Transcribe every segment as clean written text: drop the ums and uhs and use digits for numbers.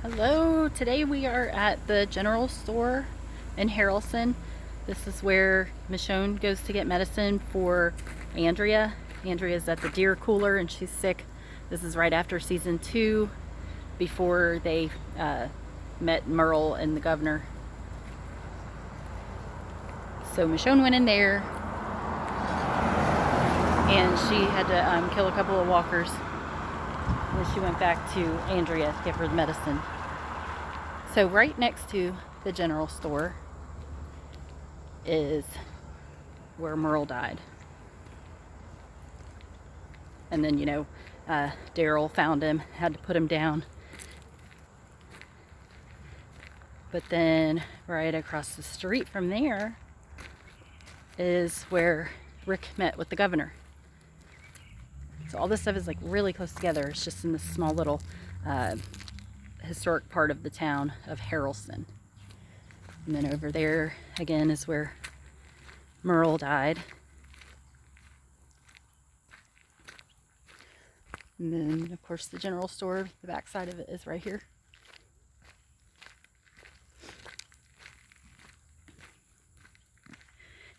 Hello, today we are at the general store in Harrelson. This is where Michonne goes to get medicine for Andrea. Andrea's at the deer cooler and she's sick. This is right after season 2, before they met Merle and the governor. So Michonne went in there and she had to kill a couple of walkers. And then she went back to Andrea to give her the medicine. So right next to the general store is where Merle died. And then, Daryl found him, had to put him down. But then right across the street from there is where Rick met with the governor. So all this stuff is like really close together. It's just in this small little historic part of the town of Harrelson. And then over there again is where Merle died. And then of course the general store, the back side of it is right here.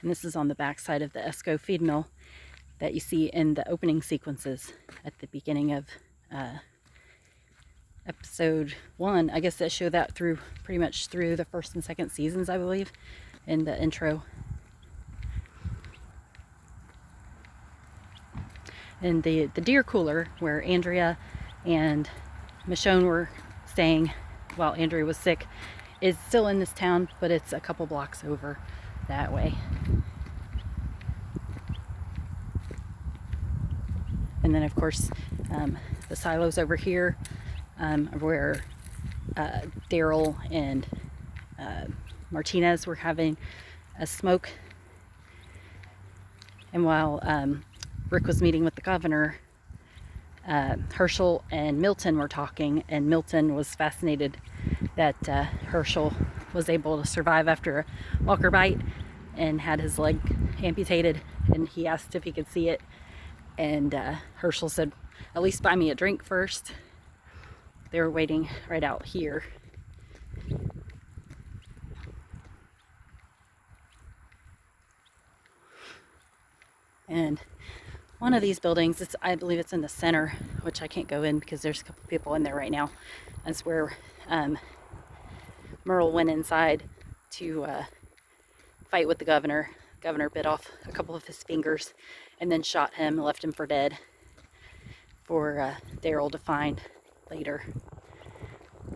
And this is on the back side of the Esco feed mill that you see in the opening sequences at the beginning of episode 1. I guess that show that through pretty much through the first and second seasons, I believe, in the intro. And the deer cooler where Andrea and Michonne were staying while Andrea was sick is still in this town, but it's a couple blocks over that way. And then of course the silos over here where Daryl and Martinez were having a smoke. And while Rick was meeting with the governor, Herschel and Milton were talking, and Milton was fascinated that Herschel was able to survive after a walker bite and had his leg amputated, and he asked if he could see it, and Herschel said, "At least buy me a drink first." They were waiting right out here. And one of these buildings, I believe it's in the center, which I can't go in because there's a couple people in there right now. That's where Merle went inside to fight with the governor. The governor bit off a couple of his fingers and then shot him and left him for dead for Daryl to find later.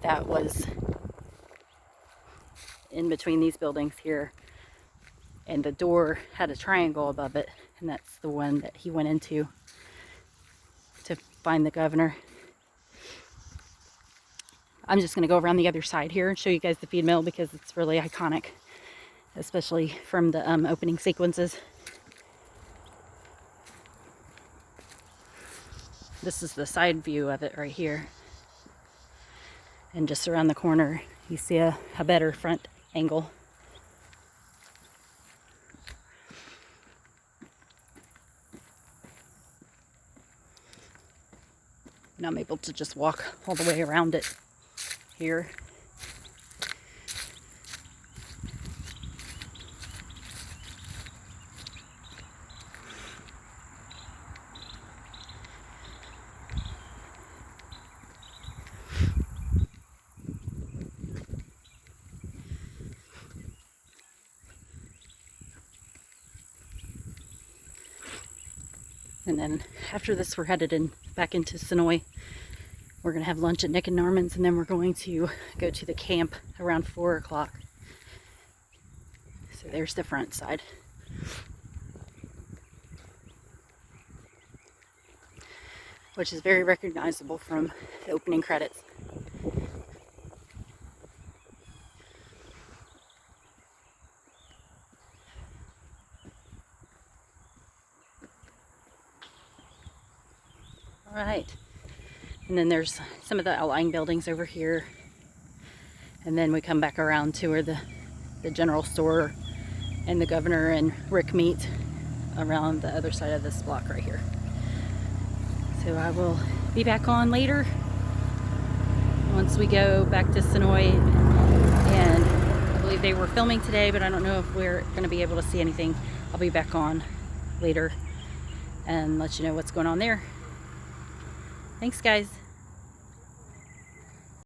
That was in between these buildings here, and the door had a triangle above it, and that's the one that he went into to find the governor. I'm just going to go around the other side here and show you guys the feed mill because it's really iconic, especially from the opening sequences. This is the side view of it right here. And just around the corner, you see a better front angle. And I'm able to just walk all the way around it here. And then after this, we're headed back into Sonoy. We're going to have lunch at Nick and Norman's, and then we're going to go to the camp around 4 o'clock. So there's the front side. Which is very recognizable from the opening credits. All right. And then there's some of the outlying buildings over here. And then we come back around to where the general store and the governor and Rick meet around the other side of this block right here. So I will be back on later once we go back to Sonoy. And I believe they were filming today, but I don't know if we're going to be able to see anything. I'll be back on later and let you know what's going on there. Thanks, guys.